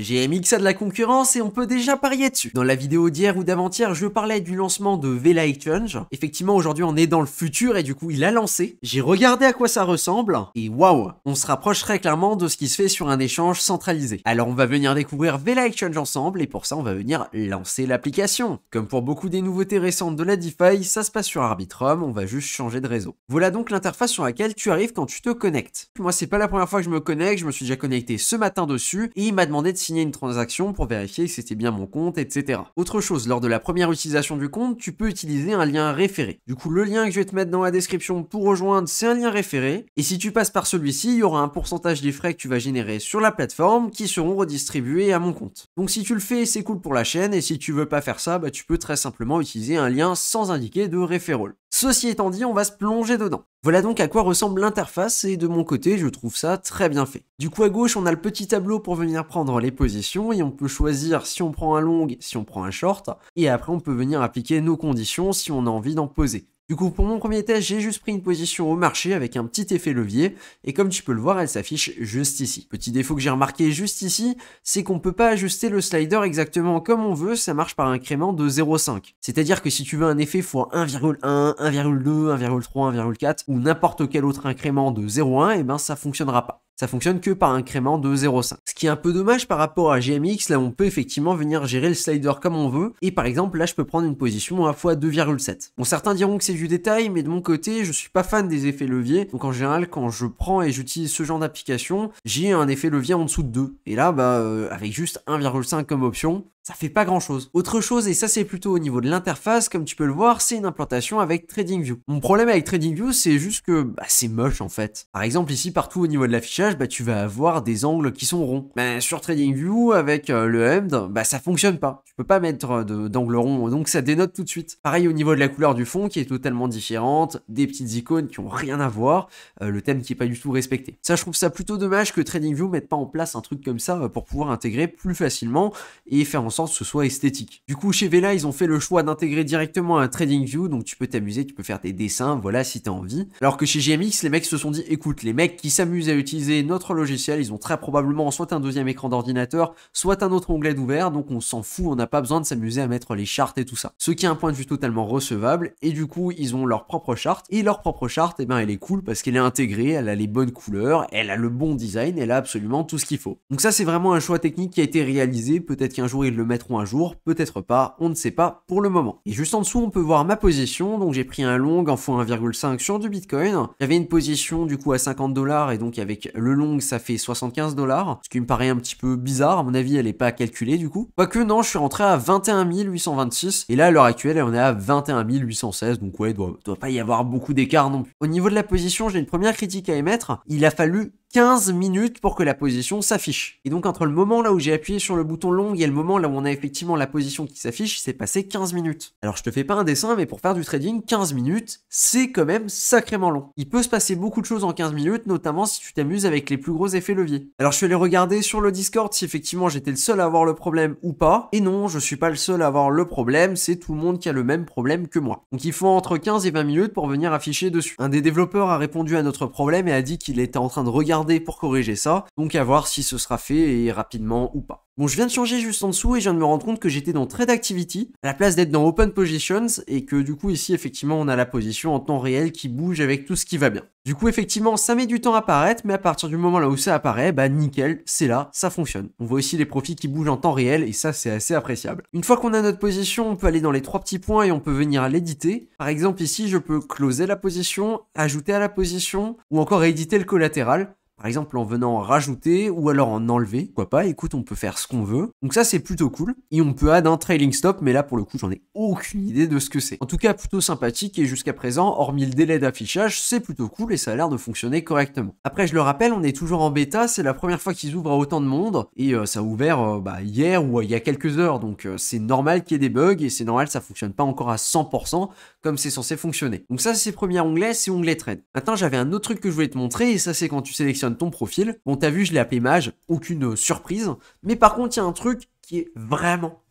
GMX a de la concurrence et on peut déjà parier dessus. Dans la vidéo d'hier ou d'avant-hier, je parlais du lancement de VELA Exchange. Effectivement, aujourd'hui, on est dans le futur et du coup, il a lancé. J'ai regardé à quoi ça ressemble et waouh, on se rapproche très clairement de ce qui se fait sur un échange centralisé. Alors, on va venir découvrir VELA Exchange ensemble et pour ça, on va venir lancer l'application. Comme pour beaucoup des nouveautés récentes de la DeFi, ça se passe sur Arbitrum, on va juste changer de réseau. Voilà donc l'interface sur laquelle tu arrives quand tu te connectes. Moi, c'est pas la première fois que je me connecte, je me suis déjà connecté ce matin dessus et il m'a demandé de signer une transaction pour vérifier que c'était bien mon compte, etc. Autre chose, lors de la première utilisation du compte, tu peux utiliser un lien référé. Du coup, le lien que je vais te mettre dans la description pour rejoindre, c'est un lien référé. Et si tu passes par celui-ci, il y aura un pourcentage des frais que tu vas générer sur la plateforme qui seront redistribués à mon compte. Donc si tu le fais, c'est cool pour la chaîne et si tu veux pas faire ça, bah, tu peux très simplement utiliser un lien sans indiquer de referral. Ceci étant dit, on va se plonger dedans. Voilà donc à quoi ressemble l'interface et de mon côté, je trouve ça très bien fait. Du coup à gauche, on a le petit tableau pour venir prendre les positions et on peut choisir si on prend un long, si on prend un short et après on peut venir appliquer nos conditions si on a envie d'en poser. Du coup, pour mon premier test, j'ai juste pris une position au marché avec un petit effet levier, et comme tu peux le voir, elle s'affiche juste ici. Petit défaut que j'ai remarqué juste ici, c'est qu'on peut pas ajuster le slider exactement comme on veut, ça marche par incrément de 0,5. C'est-à-dire que si tu veux un effet x 1,1, 1,2, 1,3, 1,4, ou n'importe quel autre incrément de 0,1, et ben ça fonctionnera pas. Ça fonctionne que par incrément de 0,5. Ce qui est un peu dommage par rapport à GMX, là on peut effectivement venir gérer le slider comme on veut, et par exemple là je peux prendre une position à fois 2,7. Bon, certains diront que c'est du détail, mais de mon côté je suis pas fan des effets leviers, donc en général quand je prends et j'utilise ce genre d'application, j'ai un effet levier en dessous de 2. Et là avec juste 1,5 comme option, ça fait pas grand chose. Autre chose, et ça c'est plutôt au niveau de l'interface, comme tu peux le voir, c'est une implantation avec TradingView. Mon problème avec TradingView, c'est juste que c'est moche en fait. Par exemple ici, partout au niveau de l'affichage, tu vas avoir des angles qui sont ronds. Sur TradingView, avec le HEMD, ça fonctionne pas. Tu peux pas mettre d'angle rond, donc ça dénote tout de suite. Pareil au niveau de la couleur du fond, qui est totalement différente, des petites icônes qui ont rien à voir, le thème qui est pas du tout respecté. Ça, je trouve ça plutôt dommage que TradingView mette pas en place un truc comme ça pour pouvoir intégrer plus facilement et faire en sorte que ce soit esthétique. Du coup, chez VELA, ils ont fait le choix d'intégrer directement un TradingView, donc tu peux t'amuser, tu peux faire des dessins, voilà, si t'as envie. Alors que chez GMX, les mecs se sont dit, écoute, les mecs qui s'amusent à utiliser notre logiciel, ils ont très probablement soit un deuxième écran d'ordinateur, soit un autre onglet d'ouvert, donc on s'en fout, on n'a pas besoin de s'amuser à mettre les charts et tout ça. Ce qui est un point de vue totalement recevable, et du coup, ils ont leur propre charte, et leur propre charte, elle est cool parce qu'elle est intégrée, elle a les bonnes couleurs, elle a le bon design, elle a absolument tout ce qu'il faut. Donc ça, c'est vraiment un choix technique qui a été réalisé, peut-être qu'un jour ils le mettront un jour, peut-être pas, on ne sait pas pour le moment. Et juste en dessous, on peut voir ma position, donc j'ai pris un long en x1,5 sur du Bitcoin. J'avais une position du coup à $50 et donc avec le long ça fait $75, ce qui me paraît un petit peu bizarre, à mon avis elle est pas calculée du coup. Quoique non, je suis rentré à 21 826 et là à l'heure actuelle on est à 21 816, donc ouais, doit pas y avoir beaucoup d'écart non plus. Au niveau de la position, j'ai une première critique à émettre, il a fallu 15 minutes pour que la position s'affiche. Et donc entre le moment là où j'ai appuyé sur le bouton long et le moment là où on a effectivement la position qui s'affiche, il s'est passé 15 minutes. Alors je te fais pas un dessin, mais pour faire du trading, 15 minutes, c'est quand même sacrément long. Il peut se passer beaucoup de choses en 15 minutes, notamment si tu t'amuses avec les plus gros effets leviers. Alors je suis allé regarder sur le Discord si effectivement j'étais le seul à avoir le problème ou pas. Et non, je suis pas le seul à avoir le problème, c'est tout le monde qui a le même problème que moi. Donc il faut entre 15 et 20 minutes pour venir afficher dessus. Un des développeurs a répondu à notre problème et a dit qu'il était en train de regarder pour corriger ça, donc à voir si ce sera fait et rapidement ou pas. Bon, je viens de changer juste en dessous et je viens de me rendre compte que j'étais dans Trade Activity à la place d'être dans Open Positions et que du coup ici effectivement on a la position en temps réel qui bouge avec tout ce qui va bien. Du coup effectivement ça met du temps à apparaître, mais à partir du moment là où ça apparaît, nickel, c'est là, ça fonctionne. On voit aussi les profils qui bougent en temps réel et ça c'est assez appréciable. Une fois qu'on a notre position, on peut aller dans les trois petits points et on peut venir l'éditer. Par exemple ici je peux closer la position, ajouter à la position ou encore éditer le collatéral. Par exemple en venant rajouter ou alors en enlever, pourquoi pas, écoute on peut faire ce qu'on veut. Donc ça c'est plutôt cool. Et on peut add un trailing stop, mais là pour le coup j'en ai aucune idée de ce que c'est. En tout cas plutôt sympathique et jusqu'à présent, hormis le délai d'affichage, c'est plutôt cool et ça a l'air de fonctionner correctement. Après je le rappelle, on est toujours en bêta, c'est la première fois qu'ils ouvrent à autant de monde et ça a ouvert hier ou il y a quelques heures, donc c'est normal qu'il y ait des bugs et c'est normal que ça fonctionne pas encore à 100% comme c'est censé fonctionner. Donc ça c'est le premier onglet, c'est onglet trade. Maintenant j'avais un autre truc que je voulais te montrer et ça c'est quand tu sélectionnes ton profil. Bon, t'as vu, je l'ai appelé Mage, aucune surprise. Mais par contre, il y a un truc qui est vraiment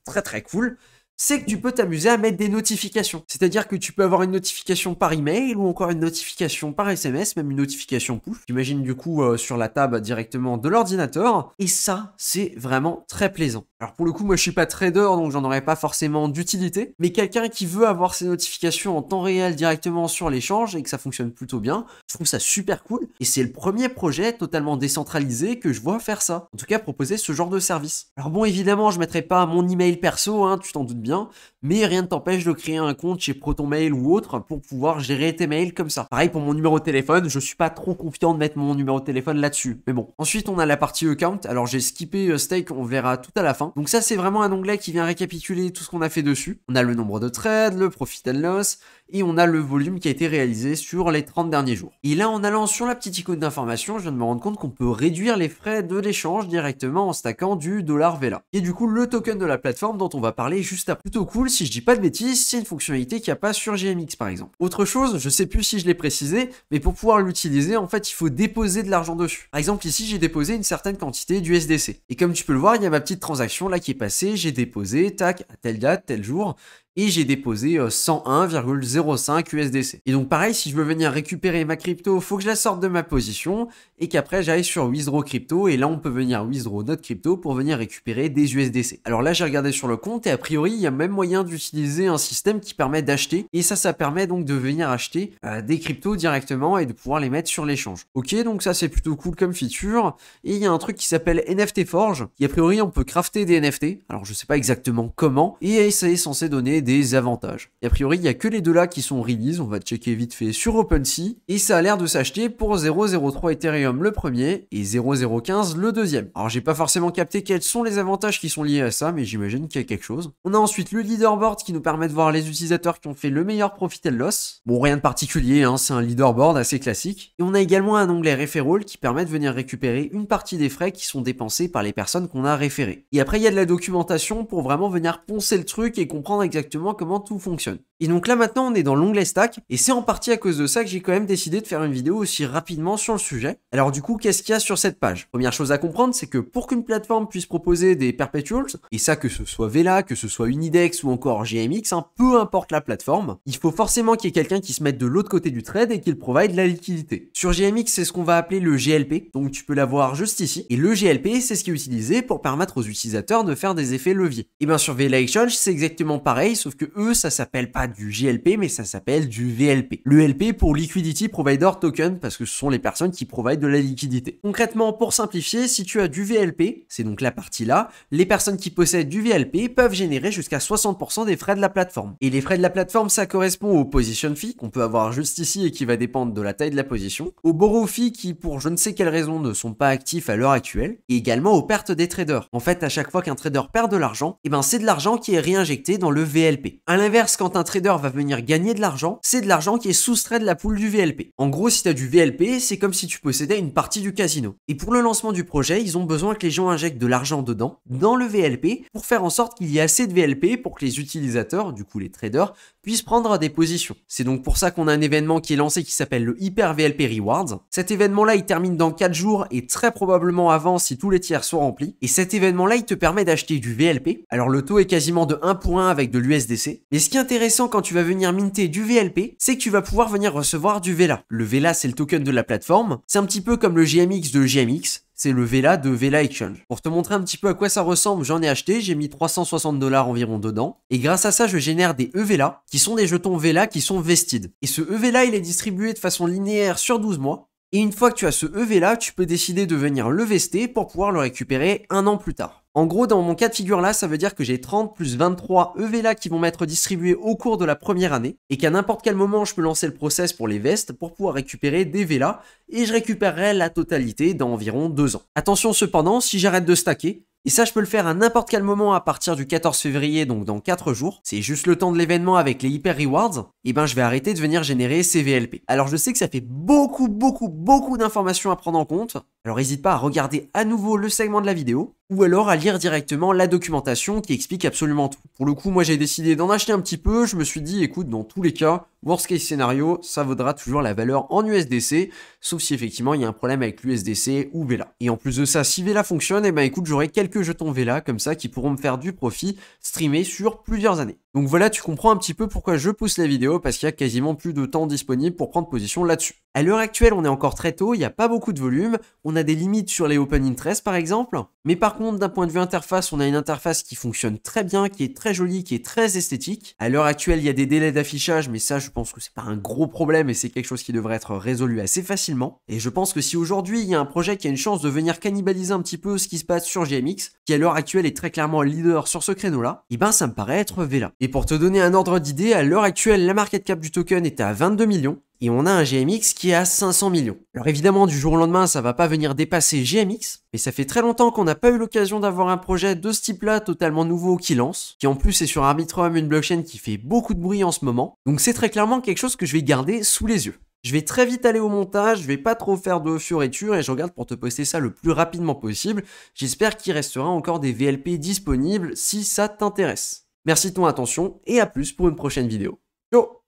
très très cool. c'est que tu peux t'amuser à mettre des notifications. C'est-à-dire que tu peux avoir une notification par email ou encore une notification par SMS, même une notification push. J'imagine du coup sur la table directement de l'ordinateur. Et ça, c'est vraiment très plaisant. Alors pour le coup, moi je suis pas trader, donc j'en aurais pas forcément d'utilité. Mais quelqu'un qui veut avoir ses notifications en temps réel directement sur l'échange et que ça fonctionne plutôt bien, je trouve ça super cool. Et c'est le premier projet totalement décentralisé que je vois faire ça. En tout cas, proposer ce genre de service. Alors bon, évidemment, je mettrai pas mon email perso, hein, tu t'en doutes bien, mais rien ne t'empêche de créer un compte chez ProtonMail ou autre pour pouvoir gérer tes mails comme ça. Pareil pour mon numéro de téléphone, je suis pas trop confiant de mettre mon numéro de téléphone là-dessus, mais bon. Ensuite, on a la partie account. Alors j'ai skippé stake, on verra tout à la fin. Donc ça, c'est vraiment un onglet qui vient récapituler tout ce qu'on a fait dessus. On a le nombre de trades, le profit and loss, et on a le volume qui a été réalisé sur les 30 derniers jours. Et là, en allant sur la petite icône d'information, je viens de me rendre compte qu'on peut réduire les frais de l'échange directement en stackant du $Vela. Et du coup, le token de la plateforme dont on va parler juste après. Plutôt cool, si je dis pas de bêtises, c'est une fonctionnalité qu'il n'y a pas sur GMX par exemple. Autre chose, je sais plus si je l'ai précisé, mais pour pouvoir l'utiliser, en fait, il faut déposer de l'argent dessus. Par exemple, ici, j'ai déposé une certaine quantité d'USDC. Et comme tu peux le voir, il y a ma petite transaction là qui est passée, j'ai déposé, tac, à telle date, tel jour, et j'ai déposé 101,05 USDC. Et donc pareil, si je veux venir récupérer ma crypto, faut que je la sorte de ma position et qu'après j'aille sur Withdraw Crypto et là on peut venir Withdraw notre crypto pour venir récupérer des USDC. Alors là j'ai regardé sur le compte et a priori il y a même moyen d'utiliser un système qui permet d'acheter et ça permet donc de venir acheter des cryptos directement et de pouvoir les mettre sur l'échange. Ok, donc ça c'est plutôt cool comme feature. Et il y a un truc qui s'appelle NFT Forge qui a priori on peut crafter des NFT. Alors je sais pas exactement comment et ça est censé donner des avantages. Et a priori, il n'y a que les deux là qui sont release, on va checker vite fait sur OpenSea, et ça a l'air de s'acheter pour 0,03 Ethereum le premier et 0,015 le deuxième. Alors j'ai pas forcément capté quels sont les avantages qui sont liés à ça, mais j'imagine qu'il y a quelque chose. On a ensuite le leaderboard qui nous permet de voir les utilisateurs qui ont fait le meilleur profit and loss. Bon, rien de particulier, hein, c'est un leaderboard assez classique. Et on a également un onglet referral qui permet de venir récupérer une partie des frais qui sont dépensés par les personnes qu'on a référées. Et après, il y a de la documentation pour vraiment venir poncer le truc et comprendre exactement comment tout fonctionne. Et donc là maintenant on est dans l'onglet stack et c'est en partie à cause de ça que j'ai quand même décidé de faire une vidéo aussi rapidement sur le sujet. Alors du coup qu'est-ce qu'il y a sur cette page? Première chose à comprendre, c'est que pour qu'une plateforme puisse proposer des perpetuals, et ça que ce soit Vela, que ce soit Unidex ou encore GMX, hein, peu importe la plateforme, il faut forcément qu'il y ait quelqu'un qui se mette de l'autre côté du trade et qu'il provide de la liquidité. Sur GMX c'est ce qu'on va appeler le GLP, donc tu peux l'avoir juste ici, et le GLP c'est ce qui est utilisé pour permettre aux utilisateurs de faire des effets levier. Et bien sur Vela Exchange c'est exactement pareil, sauf que eux ça s'appelle pas du GLP mais ça s'appelle du VLP. Le LP pour Liquidity Provider Token parce que ce sont les personnes qui provident de la liquidité. Concrètement pour simplifier, si tu as du VLP, c'est donc la partie là, les personnes qui possèdent du VLP peuvent générer jusqu'à 60% des frais de la plateforme. Et les frais de la plateforme ça correspond au position fee qu'on peut avoir juste ici et qui va dépendre de la taille de la position, au borrow fee qui pour je ne sais quelle raison ne sont pas actifs à l'heure actuelle, et également aux pertes des traders. En fait à chaque fois qu'un trader perd de l'argent, et ben c'est de l'argent qui est réinjecté dans le VLP. À l'inverse, quand un trader va venir gagner de l'argent, c'est de l'argent qui est soustrait de la pool du VLP. En gros, si tu as du VLP, c'est comme si tu possédais une partie du casino. Et pour le lancement du projet, ils ont besoin que les gens injectent de l'argent dedans, dans le VLP, pour faire en sorte qu'il y ait assez de VLP pour que les utilisateurs, du coup les traders, puissent prendre des positions. C'est donc pour ça qu'on a un événement qui est lancé qui s'appelle le Hyper VLP Rewards. Cet événement-là, il termine dans 4 jours et très probablement avant si tous les tiers sont remplis. Et cet événement-là, il te permet d'acheter du VLP. Alors le taux est quasiment de 1 pour 1 avec de l'USDC. Mais ce qui est intéressant quand tu vas venir minter du VLP, c'est que tu vas pouvoir venir recevoir du Vela. Le Vela, c'est le token de la plateforme. C'est un petit peu comme le GMX de GMX. C'est le Vela de Vela Exchange. Pour te montrer un petit peu à quoi ça ressemble, j'en ai acheté, j'ai mis 360 $ environ dedans. Et grâce à ça, je génère des EVela, qui sont des jetons Vela qui sont vested. Et ce EVela, il est distribué de façon linéaire sur 12 mois. Et une fois que tu as ce EVela, tu peux décider de venir le vester pour pouvoir le récupérer 1 an plus tard. En gros, dans mon cas de figure là, ça veut dire que j'ai 30 plus 23 EVela qui vont m'être distribués au cours de la première année et qu'à n'importe quel moment, je peux lancer le process pour les vestes pour pouvoir récupérer des Vela et je récupérerai la totalité dans environ 2 ans. Attention cependant, si j'arrête de stacker, et ça je peux le faire à n'importe quel moment à partir du 14 février, donc dans 4 jours, c'est juste le temps de l'événement avec les Hyper Rewards, et ben je vais arrêter de venir générer ces VLP. Alors je sais que ça fait beaucoup d'informations à prendre en compte, alors n'hésite pas à regarder à nouveau le segment de la vidéo, ou alors à lire directement la documentation qui explique absolument tout. Pour le coup, moi j'ai décidé d'en acheter un petit peu, je me suis dit, écoute, dans tous les cas, worst case scénario, ça vaudra toujours la valeur en USDC, sauf si effectivement il y a un problème avec l'USDC ou Vela. Et en plus de ça, si Vela fonctionne, et ben écoute, j'aurai quelques jetons Vela comme ça qui pourront me faire du profit streamé sur plusieurs années. Donc voilà, tu comprends un petit peu pourquoi je pousse la vidéo, parce qu'il y a quasiment plus de temps disponible pour prendre position là-dessus. À l'heure actuelle, on est encore très tôt, il n'y a pas beaucoup de volume, on a des limites sur les open interest par exemple, mais par contre d'un point de vue interface, on a une interface qui fonctionne très bien, qui est très jolie, qui est très esthétique. À l'heure actuelle, il y a des délais d'affichage, mais ça je pense que c'est pas un gros problème et c'est quelque chose qui devrait être résolu assez facilement. Et je pense que si aujourd'hui il y a un projet qui a une chance de venir cannibaliser un petit peu ce qui se passe sur GMX, qui à l'heure actuelle est très clairement leader sur ce créneau-là, et ben ça me paraît être Vela. Et pour te donner un ordre d'idée, à l'heure actuelle, la market cap du token était à 22 millions. Et on a un GMX qui est à 500 millions. Alors évidemment, du jour au lendemain, ça va pas venir dépasser GMX, mais ça fait très longtemps qu'on n'a pas eu l'occasion d'avoir un projet de ce type-là totalement nouveau qui lance, qui en plus est sur Arbitrum, une blockchain qui fait beaucoup de bruit en ce moment. Donc c'est très clairement quelque chose que je vais garder sous les yeux. Je vais très vite aller au montage, je vais pas trop faire de fioritures et je regarde pour te poster ça le plus rapidement possible. J'espère qu'il restera encore des VLP disponibles si ça t'intéresse. Merci de ton attention et à plus pour une prochaine vidéo. Ciao!